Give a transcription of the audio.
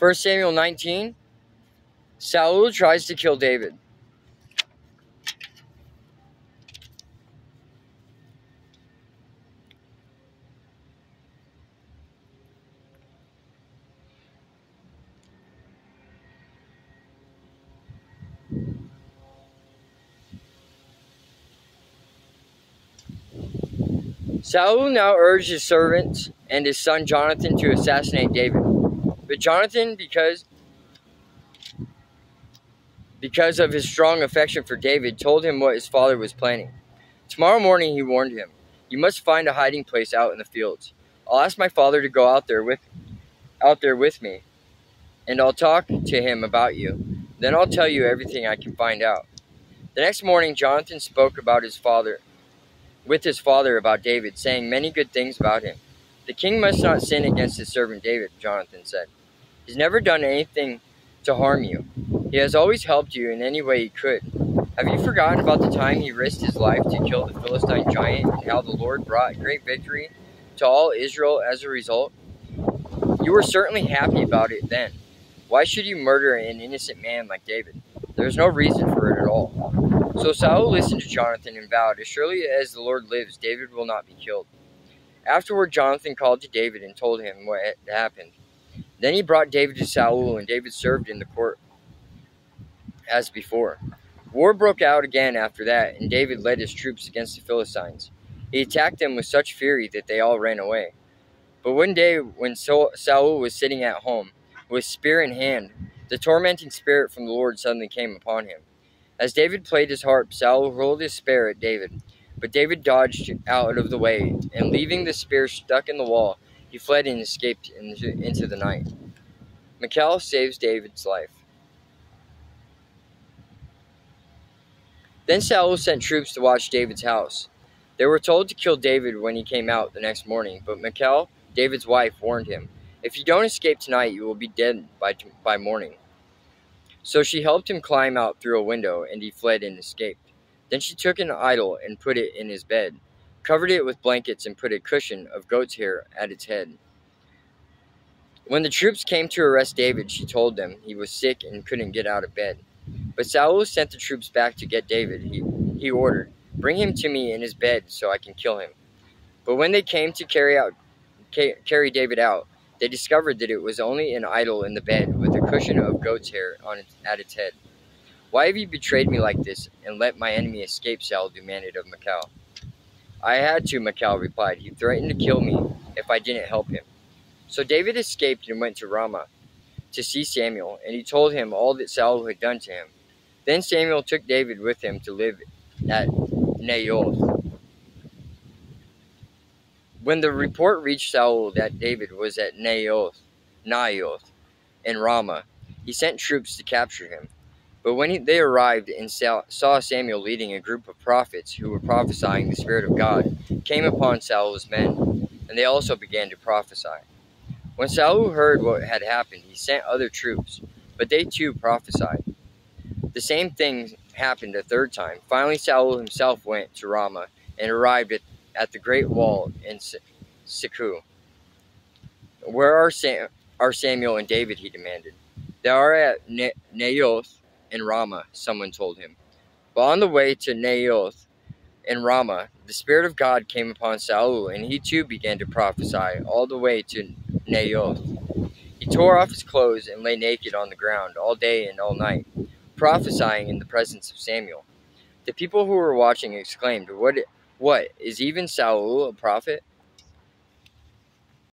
1 Samuel 19, Saul tries to kill David. Saul now urged his servants and his son Jonathan to assassinate David. But Jonathan, because of his strong affection for David, told him what his father was planning. Tomorrow morning, he warned him, "You must find a hiding place out in the fields. I'll ask my father to go out there with me, and I'll talk to him about you. Then I'll tell you everything I can find out." The next morning, Jonathan spoke with his father about David, saying many good things about him. "The king must not sin against his servant David," Jonathan said. "He's never done anything to harm you. He has always helped you in any way he could. Have you forgotten about the time he risked his life to kill the Philistine giant and how the Lord brought great victory to all Israel as a result? You were certainly happy about it then. Why should you murder an innocent man like David? There's no reason for it at all." So Saul listened to Jonathan and vowed, "As surely as the Lord lives, David will not be killed." Afterward, Jonathan called to David and told him what had happened. Then he brought David to Saul, and David served in the court as before. War broke out again after that, and David led his troops against the Philistines. He attacked them with such fury that they all ran away. But one day, when Saul was sitting at home, with spear in hand, the tormenting spirit from the Lord suddenly came upon him. As David played his harp, Saul hurled his spear at David. But David dodged out of the way, and leaving the spear stuck in the wall, he fled and escaped into the night. Michal saves David's life. Then Saul sent troops to watch David's house. They were told to kill David when he came out the next morning, but Michal, David's wife, warned him, "If you don't escape tonight, you will be dead by morning." So she helped him climb out through a window, and he fled and escaped. Then she took an idol and put it in his bed, covered it with blankets, and put a cushion of goat's hair at its head. When the troops came to arrest David, she told them he was sick and couldn't get out of bed. But Saul sent the troops back to get David. He ordered, "Bring him to me in his bed so I can kill him." But when they came to carry David out, they discovered that it was only an idol in the bed with a cushion of goat's hair at its head. "Why have you betrayed me like this and let my enemy escape?" Saul demanded of Michal. "I had to," Michal replied. "He threatened to kill me if I didn't help him." So David escaped and went to Ramah to see Samuel, and he told him all that Saul had done to him. Then Samuel took David with him to live at Naioth. When the report reached Saul that David was at Naioth in Ramah, he sent troops to capture him. But when they arrived and saw Samuel leading a group of prophets who were prophesying, the Spirit of God came upon Saul's men, and they also began to prophesy. When Saul heard what had happened, he sent other troops, but they too prophesied. The same thing happened a third time. Finally, Saul himself went to Ramah and arrived at the great wall in Seku. "Where are Samuel and David?" he demanded. "They are at Naioth in Ramah," someone told him. But on the way to Naioth in Ramah, the Spirit of God came upon Saul, and he too began to prophesy all the way to Naioth. He tore off his clothes and lay naked on the ground all day and all night, prophesying in the presence of Samuel. The people who were watching exclaimed, What, is even Saul a prophet?